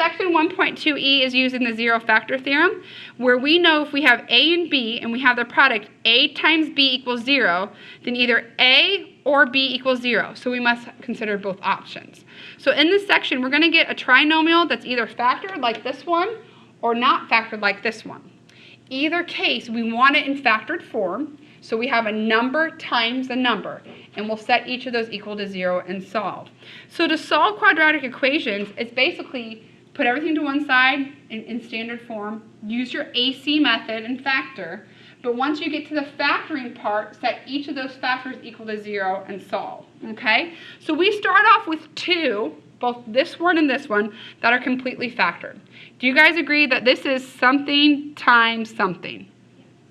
section 1.2e is using the zero factor theorem, where we know if we have a and b and we have the product a times b equals 0, then either a or b equals 0. So we must consider both options. So in this section, we're going to get a trinomial that's either factored like this one or not factored like this one. Either case, we want it in factored form. So we have a number times a number, and we'll set each of those equal to 0 and solve. So to solve quadratic equations, it's basically put everything to one side in standard form, use your AC method and factor, but once you get to the factoring part, set each of those factors equal to 0 and solve, okay? So we start off with two, both this one and this one, that are completely factored. Do you guys agree that this is something times something?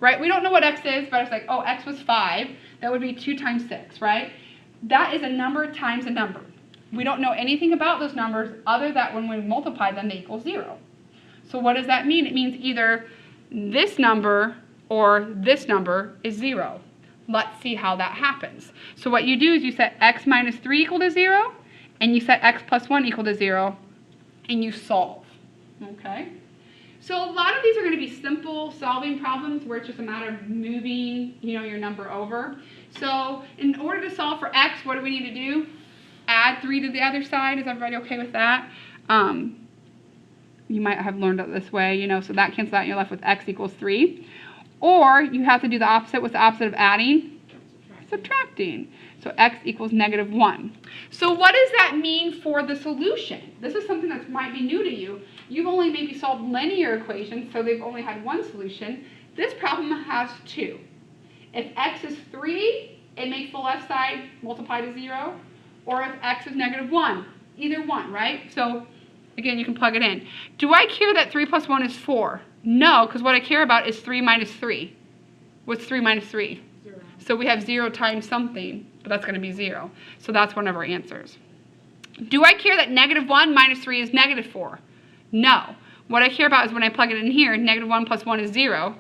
Right? We don't know what x is, but it's like, oh, x was 5. That would be 2 times 6, right? That is a number times a number. We don't know anything about those numbers other than when we multiply them, they equal 0. So what does that mean? It means either this number or this number is 0. Let's see how that happens. So what you do is you set x minus 3 equal to 0, and you set x plus 1 equal to 0, and you solve. Okay? So a lot of these are going to be simple solving problems where it's just a matter of moving, your number over. So in order to solve for x, what do we need to do? Add 3 to the other side. Is everybody okay with that? You might have learned it this way, so that cancels out and you're left with x equals 3. Or you have to do the opposite. What's the opposite of adding? Subtracting. So x equals negative 1. So what does that mean for the solution? This is something that might be new to you. You've only maybe solved linear equations, so they've only had one solution. This problem has 2. If x is 3, it makes the left side multiply to 0. Or if x is negative 1, either one, right? So again, you can plug it in. Do I care that 3 plus 1 is 4? No, because what I care about is 3 minus 3. What's 3 minus 3? 0. So we have 0 times something, but that's going to be 0. So that's one of our answers. Do I care that negative 1 minus 3 is negative 4? No. What I care about is when I plug it in here, negative 1 plus 1 is 0.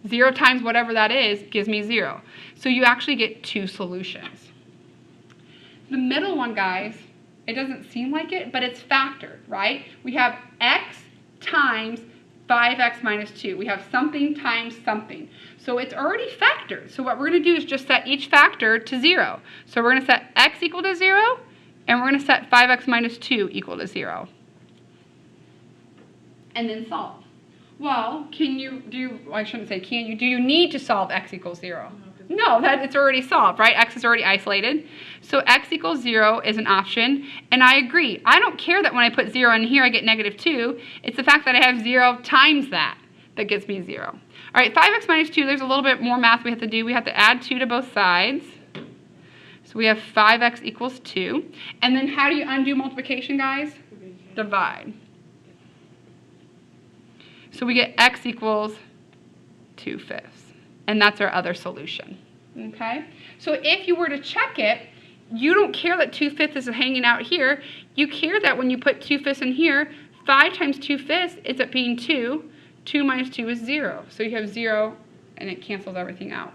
0 times whatever that is gives me 0. So you actually get 2 solutions. The middle one, guys, it doesn't seem like it, but it's factored, right? We have x times 5x minus 2. We have something times something. So it's already factored. So what we're going to do is just set each factor to 0. So we're going to set x equal to 0, and we're going to set 5x minus 2 equal to 0. And then solve. Well, do you need to solve x equals 0? No, it's already solved, right? X is already isolated. So x equals 0 is an option, and I agree. I don't care that when I put 0 in here I get negative 2. It's the fact that I have 0 times that gives me 0. All right, 5x minus 2, there's a little bit more math we have to do. We have to add 2 to both sides. So we have 5x equals 2. And then how do you undo multiplication, guys? Divide. So we get x equals 2/5. And that's our other solution. Okay? So if you were to check it, you don't care that 2/5 is hanging out here. You care that when you put 2/5 in here, 5 times 2/5 ends up being 2. 2 minus 2 is 0. So you have 0, and it cancels everything out.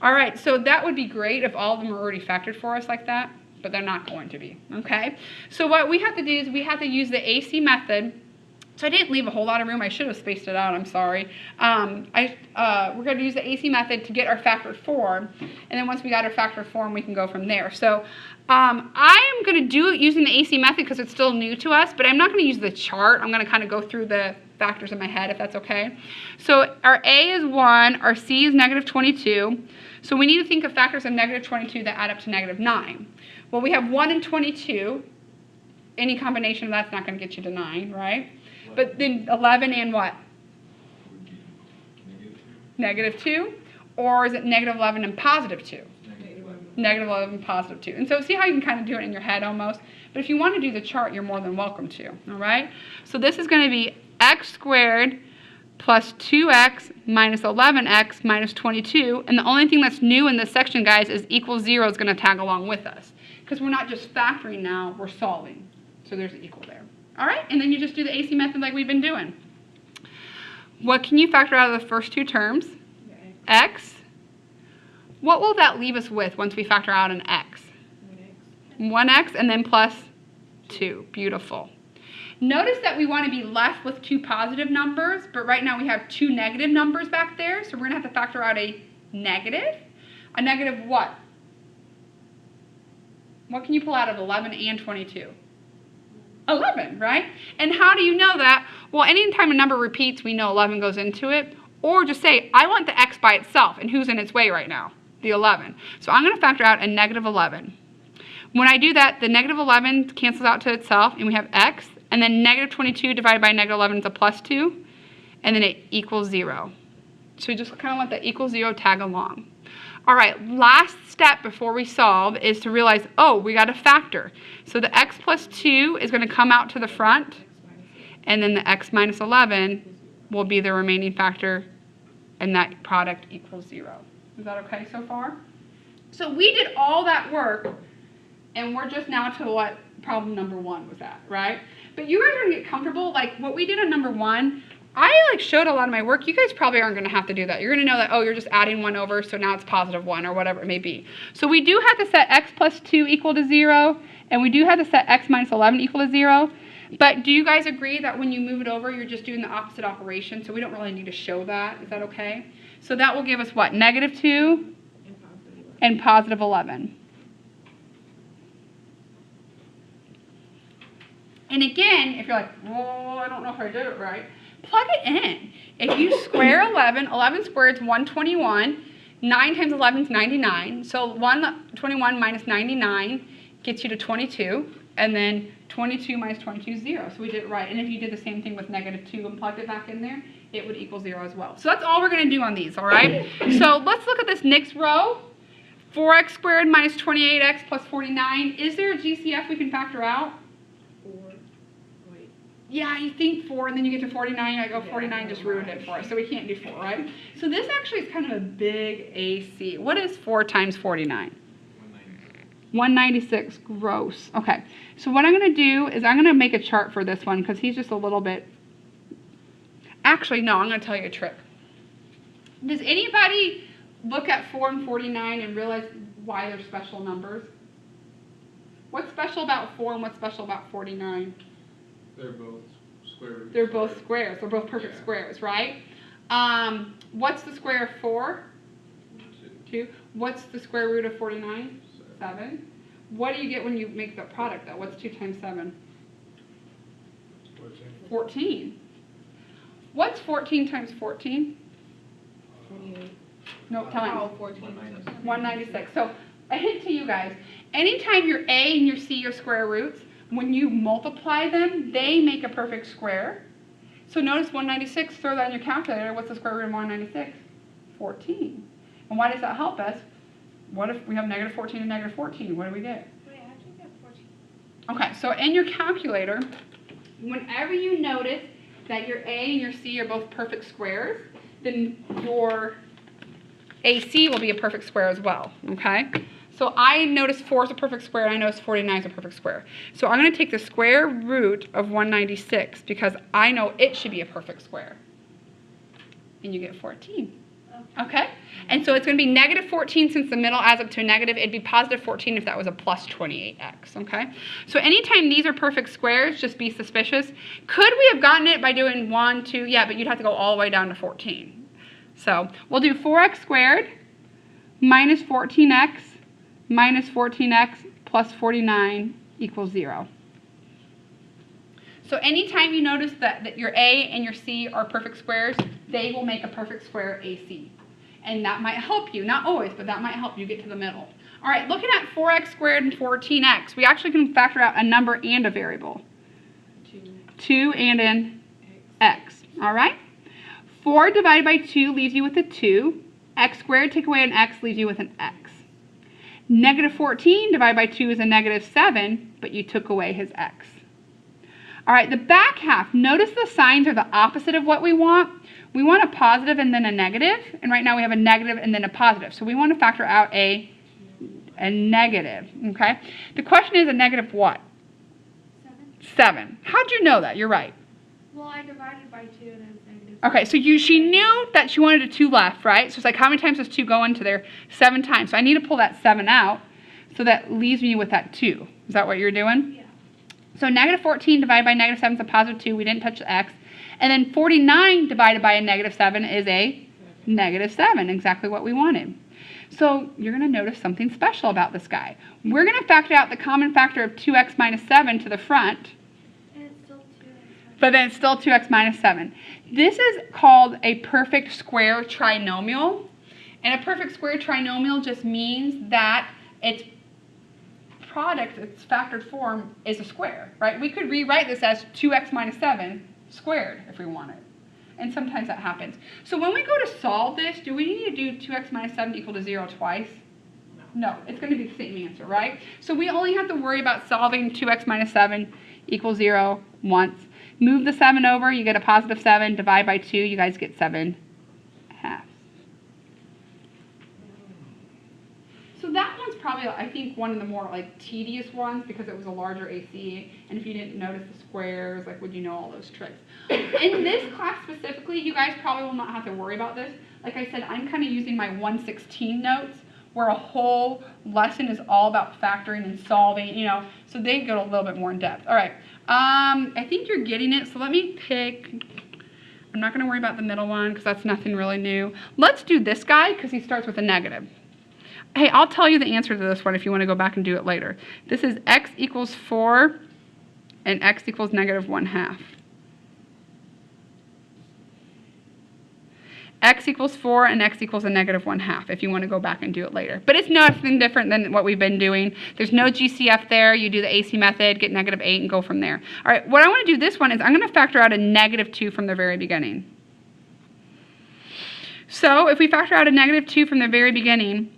All right, so that would be great if all of them are already factored for us like that, but they're not going to be. Okay? So what we have to do is we have to use the AC method. So I didn't leave a whole lot of room. I should have spaced it out. I'm sorry. We're going to use the AC method to get our factored form. And then once we got our factored form, we can go from there. So I am going to do it using the AC method because it's still new to us. But I'm not going to use the chart. I'm going to kind of go through the factors in my head, if that's okay. So our A is 1. Our C is negative 22. So we need to think of factors of negative 22 that add up to negative 9. Well, we have 1 and 22. Any combination of that's not going to get you to 9, right? But then 11 and what? Negative 2. Or is it negative 11 and positive 2? Negative 11 and positive 2. And so see how you can kind of do it in your head almost? But if you want to do the chart, you're more than welcome to. All right? So this is going to be x squared plus 2x minus 11x minus 22. And the only thing that's new in this section, guys, is equals 0 is going to tag along with us. Because we're not just factoring now, we're solving. So there's an equal there. All right, and then you just do the AC method like we've been doing. What can you factor out of the first two terms? X. What will that leave us with once we factor out an x? 1x and then plus 2. Beautiful. Notice that we want to be left with 2 positive numbers, but right now we have 2 negative numbers back there, so we're going to have to factor out a negative. A negative what? What can you pull out of 11 and 22? 11, right? And how do you know that? Well, anytime a number repeats, we know 11 goes into it. Or just say, I want the x by itself, and who's in its way right now? The 11. So I'm going to factor out a negative 11. When I do that, the negative 11 cancels out to itself, and we have x. And then negative 22 divided by negative 11 is a plus 2. And then it equals 0. So we just kind of let that equals 0 tag along. All right, last step before we solve is to realize, oh, we got a factor. So the x plus 2 is going to come out to the front, and then the x minus 11 will be the remaining factor, and that product equals 0. Is that okay so far? So we did all that work, and we're just now to what problem number 1 was at, right? But you guys are going to get comfortable. Like what we did on number 1, I showed a lot of my work. You guys probably aren't going to have to do that. You're going to know that, oh, you're just adding 1 over, so now it's positive 1 or whatever it may be. So we do have to set x plus 2 equal to 0, and we do have to set x minus 11 equal to 0. But do you guys agree that when you move it over, you're just doing the opposite operation, so we don't really need to show that? Is that okay? So that will give us what? Negative 2 and positive 11. And again, if you're like, oh, I don't know if I did it right, plug it in. If you square 11, 11 squared is 121. 9 times 11 is 99. So 121 minus 99 gets you to 22. And then 22 minus 22 is 0. So we did it right. And if you did the same thing with negative 2 and plugged it back in there, it would equal 0 as well. So that's all we're going to do on these, all right? So let's look at this next row. 4x squared minus 28x plus 49. Is there a GCF we can factor out? 4. Wait. Yeah, you think 4, and then you get to 49, I go, 49 just ruined it for us, so we can't do 4, right? So this actually is kind of a big AC. What is 4 times 49? 196, gross. Okay, so what I'm going to do is I'm going to make a chart for this one, because he's just a little bit... Actually, no, I'm going to tell you a trick. Does anybody look at 4 and 49 and realize why they're special numbers? What's special about 4 and what's special about 49? They're both square roots. They're both squares. They're both perfect squares, right? What's the square of 4? 2. What's the square root of 49? 7. What do you get when you make the product, though? What's 2 times 7? 14. What's 14 times 14? 28. No, tell me. Oh, 14. 196. So a hint to you guys. Anytime your A and your C are square roots, when you multiply them, they make a perfect square. So notice 196, throw that in your calculator. What's the square root of 196? 14. And why does that help us? What if we have negative 14 and negative 14? What do we get? Wait, how'd you get 14? Okay, so in your calculator, whenever you notice that your A and your C are both perfect squares, then your AC will be a perfect square as well, okay? So I notice 4 is a perfect square, and I notice 49 is a perfect square. So I'm going to take the square root of 196 because I know it should be a perfect square. And you get 14. Okay? And so it's going to be negative 14 since the middle adds up to a negative. It'd be positive 14 if that was a plus 28x, okay? So anytime these are perfect squares, just be suspicious. Could we have gotten it by doing 1, 2? Yeah, but you'd have to go all the way down to 14. So we'll do 4x squared minus 14x minus 14x plus 49 equals 0. So anytime you notice that your A and your C are perfect squares, they will make a perfect square AC. And that might help you, not always, but that might help you get to the middle. All right, looking at 4x squared and 14x, we actually can factor out a number and a variable. 2 and an x. All right? 4 divided by 2 leaves you with a 2. X squared, take away an x, leaves you with an x. Negative 14 divided by 2 is a negative 7, but you took away his x. All right, the back half, notice the signs are the opposite of what we want. We want a positive and then a negative, and right now we have a negative and then a positive. So we want to factor out a negative, okay? The question is a negative what? 7. How'd you know that? You're right. Well, I divided by 2 and it was negative. Okay, so she knew that she wanted a 2 left, right? So it's like, how many times does 2 go into there? 7 times. So I need to pull that 7 out, so that leaves me with that 2. Is that what you're doing? Yeah. So negative 14 divided by negative 7 is a positive 2. We didn't touch the x. And then 49 divided by a negative 7 is a negative 7, exactly what we wanted. So you're going to notice something special about this guy. We're going to factor out the common factor of 2x minus 7 to the front, And it's still 2x. but then it's still 2x minus 7. This is called a perfect square trinomial. And a perfect square trinomial just means that its product, its factored form, is a square, right? We could rewrite this as 2x minus 7 squared if we wanted. And sometimes that happens. So when we go to solve this, do we need to do 2x minus 7 equal to 0 twice? No, it's going to be the same answer, right? So we only have to worry about solving 2x minus 7 equals 0 once. Move the 7 over, you get a positive 7. Divide by 2, you guys get 7 halves. So that one's probably, I think, one of the more like tedious ones because it was a larger AC, and if you didn't notice the squares, like would you know all those tricks? In this class specifically, you guys probably will not have to worry about this. Like I said, I'm kind of using my 116 notes where a whole lesson is all about factoring and solving, you know, so they go a little bit more in depth. All right, I think you're getting it, so let me pick, I'm not going to worry about the middle one because that's nothing really new. Let's do this guy because he starts with a negative. Hey, I'll tell you the answer to this one if you want to go back and do it later. This is x equals 4 and x equals negative 1/2. X equals 4 and x equals a negative 1/2 if you want to go back and do it later. But it's nothing different than what we've been doing. There's no GCF there. You do the AC method, get negative 8, and go from there. All right, what I want to do this one is I'm going to factor out a negative 2 from the very beginning. So if we factor out a negative 2 from the very beginning,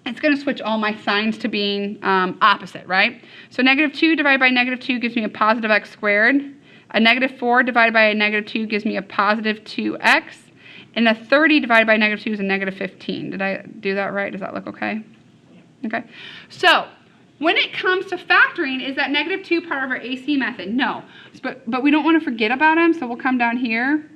it's going to switch all my signs to being opposite, right? So negative 2 divided by negative 2 gives me a positive x squared. A negative 4 divided by a negative 2 gives me a positive 2x. And a 30 divided by negative 2 is a negative 15. Did I do that right? Does that look okay? Okay. So when it comes to factoring, is that negative 2 part of our AC method? No. But we don't want to forget about him, so we'll come down here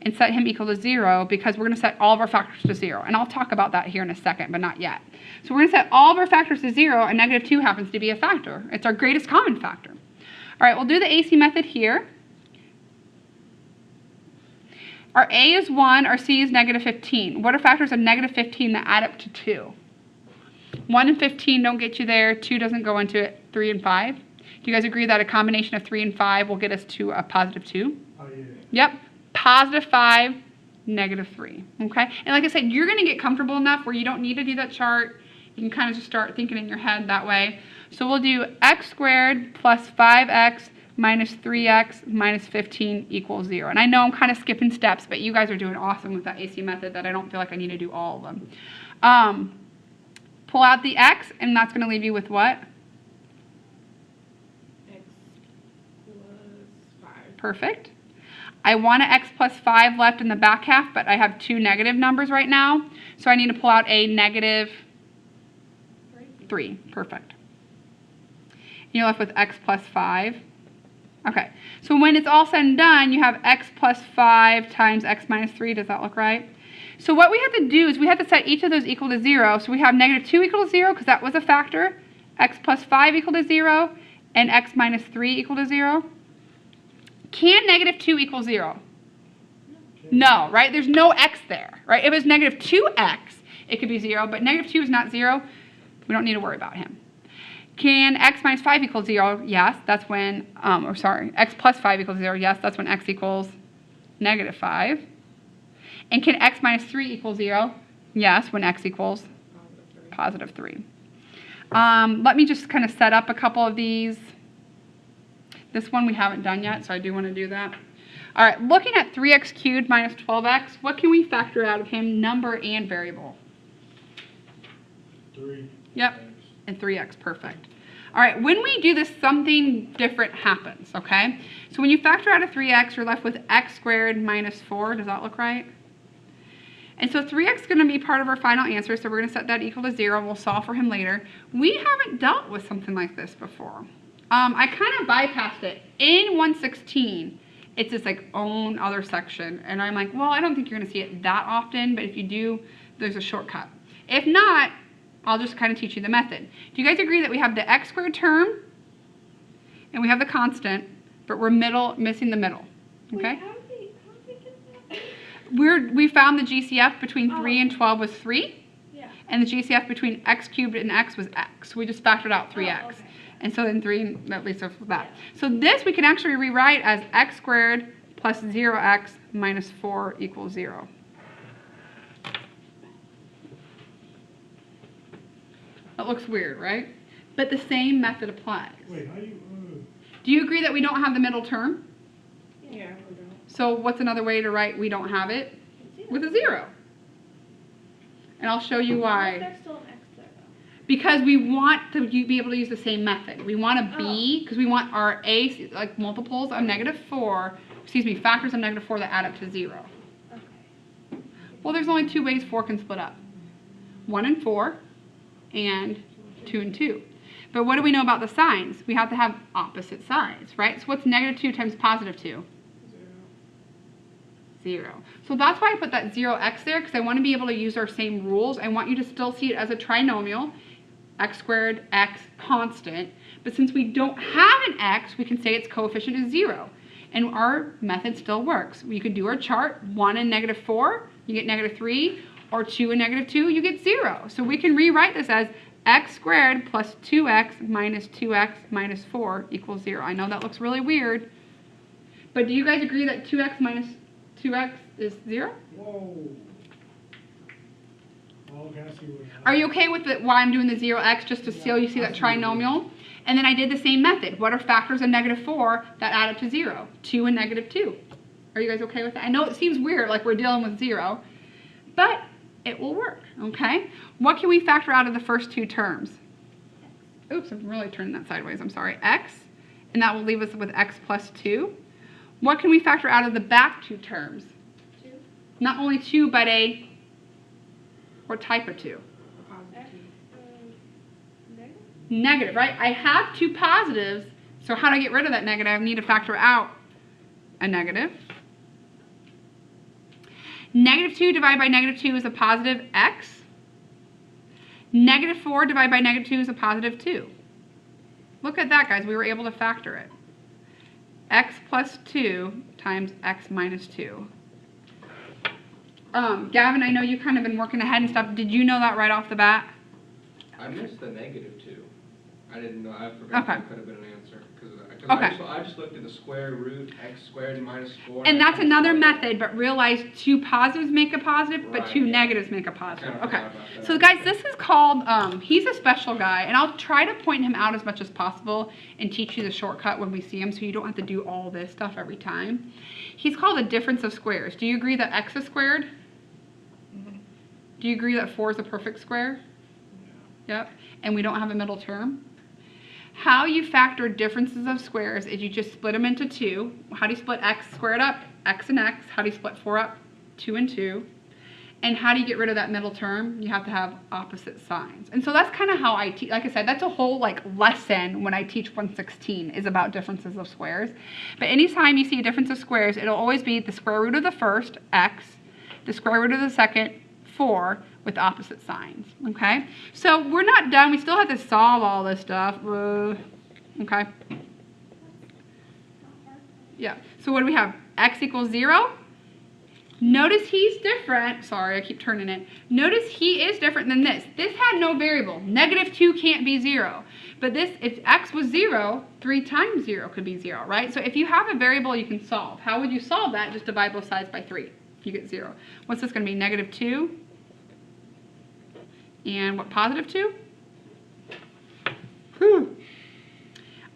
and set him equal to 0 because we're going to set all of our factors to 0. And I'll talk about that here in a second, but not yet. So we're going to set all of our factors to 0, and negative 2 happens to be a factor. It's our greatest common factor. All right, we'll do the AC method here. Our A is 1, our C is negative 15. What are factors of negative 15 that add up to 2? 1 and 15 don't get you there. 2 doesn't go into it. 3 and 5. Do you guys agree that a combination of 3 and 5 will get us to a positive 2? Oh, yeah. Yep. Positive 5, negative 3. Okay? And like I said, you're going to get comfortable enough where you don't need to do that chart. You can kind of just start thinking in your head that way. So we'll do x squared plus 5x minus 3x minus 15 equals 0. And I know I'm kind of skipping steps, but you guys are doing awesome with that AC method that I don't feel like I need to do all of them. Pull out the x, and that's going to leave you with what? X plus 5. Perfect. I want an x plus 5 left in the back half, but I have 2 negative numbers right now. So I need to pull out a negative 3. Perfect. You're left with x plus 5. Okay. So when it's all said and done, you have x plus 5 times x minus 3. Does that look right? So what we have to do is we have to set each of those equal to 0. So we have negative 2 equal to 0 because that was a factor. X plus 5 equal to 0. And x minus 3 equal to 0. Can negative 2 equal 0? No, right? There's no x there, right? If it was negative 2x, it could be 0, but negative 2 is not 0. We don't need to worry about him. Can x minus 5 equal 0? Yes, that's when, x plus 5 equals 0. Yes, that's when x equals negative 5. And can x minus 3 equal 0? Yes, when x equals positive 3. Let me just kind of set up a couple of these. This one we haven't done yet, so I do want to do that. All right, looking at 3x cubed minus 12x, what can we factor out of him, number and variable? 3. Yep, and 3x, perfect. All right, when we do this, something different happens, okay? So when you factor out a 3x, you're left with x squared minus 4. Does that look right? And so 3x is going to be part of our final answer, so we're going to set that equal to 0. We'll solve for him later. We haven't dealt with something like this before. I kind of bypassed it. In 116, it's this like own other section, and I'm like, well, I don't think you're going to see it that often, but if you do, there's a shortcut. If not, I'll just kind of teach you the method. Do you guys agree that we have the x squared term, and we have the constant, but we're missing the middle. Okay? Wait, how did we get that? We found the GCF between 3 Oh. and 12 was 3, Yeah. and the GCF between x cubed and x was x. So we just factored out 3x. Oh, okay. And so then 3, at least of that. So this we can actually rewrite as x squared plus 0x minus 4 equals 0. That looks weird, right? But the same method applies. Wait, how you, Do you agree that we don't have the middle term? Yeah. we don't. So what's another way to write we don't have it? With a 0. And I'll show you why. There's still an X there though. Because we want to be able to use the same method. We want a b, because we want our a, like multiples of factors of negative 4 that add up to 0. Okay. Well, there's only 2 ways 4 can split up. 1 and 4, and 2 and 2. But what do we know about the signs? We have to have opposite sides, right? So what's negative 2 times positive 2? 0. So that's why I put that 0x there, because I want to be able to use our same rules. I want you to still see it as a trinomial, x squared, x, constant. But since we don't have an x, we can say its coefficient is 0. And our method still works. You could do our chart, 1 and negative 4, you get negative 3, or 2 and negative 2, you get 0. So we can rewrite this as x squared plus 2x minus 4 equals 0. I know that looks really weird, but do you guys agree that 2x minus 2x is 0? whoa. Oh, okay, I see what. Are you okay with why I'm doing the 0x, just to see you see that trinomial? And then I did the same method. What are factors of negative 4 that add up to 0? 2 and negative 2. Are you guys okay with that? I know it seems weird, like we're dealing with 0, but it will work, okay? What can we factor out of the first 2 terms? Oops, I'm really turning that sideways, I'm sorry. X, and that will leave us with x plus 2. What can we factor out of the back 2 terms? 2. Not only 2, but what type of 2? X. Negative. Negative, right? I have 2 positives, so how do I get rid of that negative? I need to factor out a negative. Negative 2 divided by negative 2 is a positive x. Negative 4 divided by negative 2 is a positive 2. Look at that, guys. We were able to factor it. X plus 2 times x minus 2. Gavin, I know you've kind of been working ahead and stuff. Did you know that right off the bat? I missed the negative 2. I didn't know, I forgot Okay. that could have been an answer. Because Okay. I just looked at the square root, x squared minus 4. And that's I another saw that. method, but realize 2 positives make a positive, but 2 Right. negatives make a positive. Kinda Okay. forgot about that. So guys, this is called, he's a special guy, and I'll try to point him out as much as possible and teach you the shortcut when we see him, so you don't have to do all this stuff every time. He's called a difference of squares. Do you agree that x is squared? Do you agree that 4 is a perfect square? Yep. And we don't have a middle term? How you factor differences of squares is you just split them into 2. How do you split x squared up? X and x. How do you split 4 up? 2 and 2. And how do you get rid of that middle term? You have to have opposite signs. And so that's kind of how I teach. Like I said, that's a whole lesson when I teach 116 is about differences of squares. But anytime you see a difference of squares, it'll always be the square root of the first, x, the square root of the second, 4, with opposite signs, okay? So we're not done. We still have to solve all this stuff. Okay? Yeah. So what do we have? X equals 0. Notice he's different. Sorry, I keep turning it. Notice he is different than this. This had no variable. Negative 2 can't be 0. But this, if x was 0, 3 times 0 could be 0, right? So if you have a variable you can solve, how would you solve that? Just divide both sides by 3. You get 0. What's this going to be? Negative 2. And what, positive 2? Whew.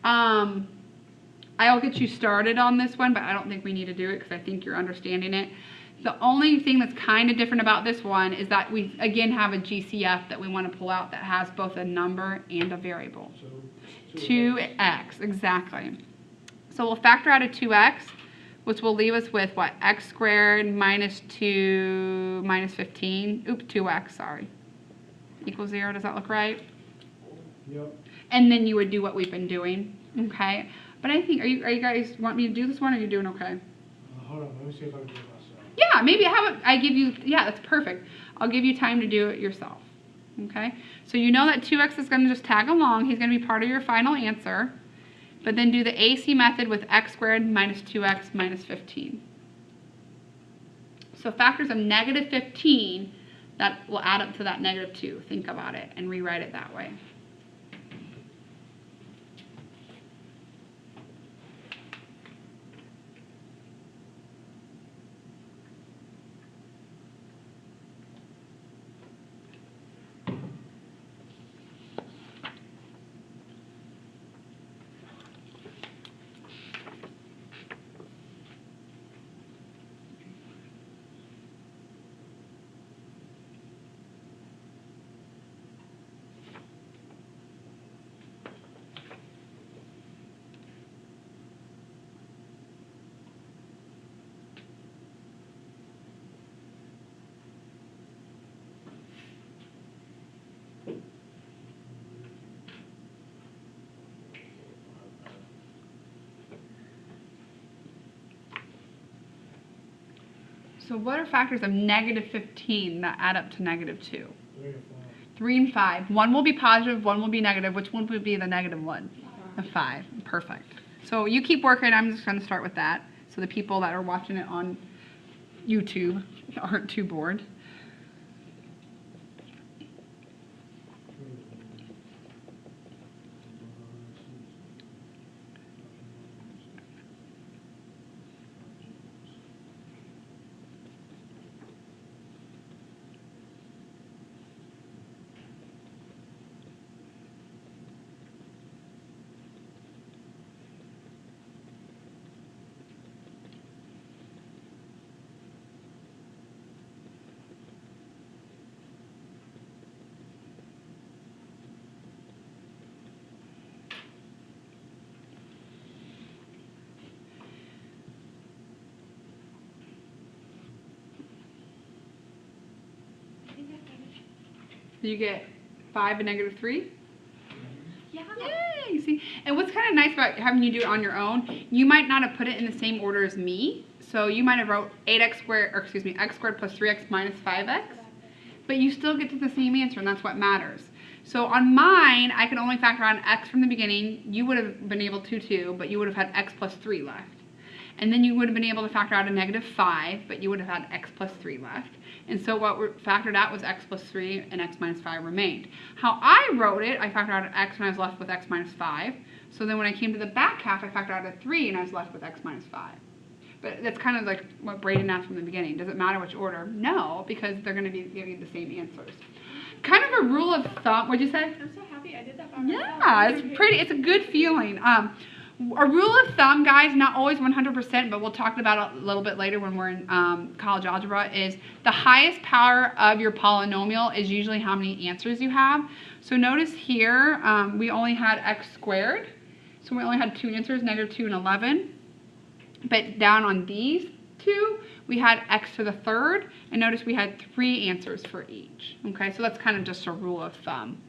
I'll get you started on this one, but I don't think we need to do it because I think you're understanding it. The only thing that's kind of different about this one is that we, again, have a GCF that we want to pull out that has both a number and a variable. So, 2x, exactly. So we'll factor out a 2x, which will leave us with, what, x squared minus 2 minus 15. Oops, 2x, sorry. Equals 0. Does that look right? Yep. And then you would do what we've been doing, okay? But I think, are you guys want me to do this one, or are you doing okay? Hold on, let me see if I can do it myself. Yeah, maybe how about I give you, yeah, that's perfect. I'll give you time to do it yourself, okay? So you know that 2x is going to just tag along. He's going to be part of your final answer. But then do the AC method with x squared minus 2x minus 15. So factors of negative 15, that will add up to that negative 2. Think about it and rewrite it that way. So what are factors of negative 15 that add up to negative 2? 3 and 5. 3 and 5. One will be positive, one will be negative. Which one would be the negative one? A 5. Perfect. So you keep working. I'm just going to start with that. So the people that are watching it on YouTube aren't too bored. You get 5 and negative 3? Yeah. Yay! See, and what's kind of nice about having you do it on your own, you might not have put it in the same order as me. So you might have wrote 8x squared, or excuse me, x squared plus 3x minus 5x. But you still get to the same answer, and that's what matters. So on mine, I could only factor on x from the beginning. You would have been able to too, but you would have had x plus 3 left. And then you would have been able to factor out a negative 5, but you would have had x plus 3 left. And so what were factored out was x plus 3 and x minus 5 remained. How I wrote it, I factored out an x and I was left with x minus 5. So then when I came to the back half, I factored out a 3 and I was left with x minus 5. But that's kind of like what Braden asked from the beginning. Does it matter which order? No, because they're going to be giving you the same answers. Kind of a rule of thumb. What'd you say? I'm so happy I did that by myself. Yeah, it's pretty. It's a good feeling. A rule of thumb, guys, not always 100%, but we'll talk about it a little bit later when we're in college algebra, is the highest power of your polynomial is usually how many answers you have. So notice here, we only had x squared. So we only had 2 answers, negative 2 and 11. But down on these two, we had x to the third. And notice we had 3 answers for each. Okay, so that's kind of just a rule of thumb.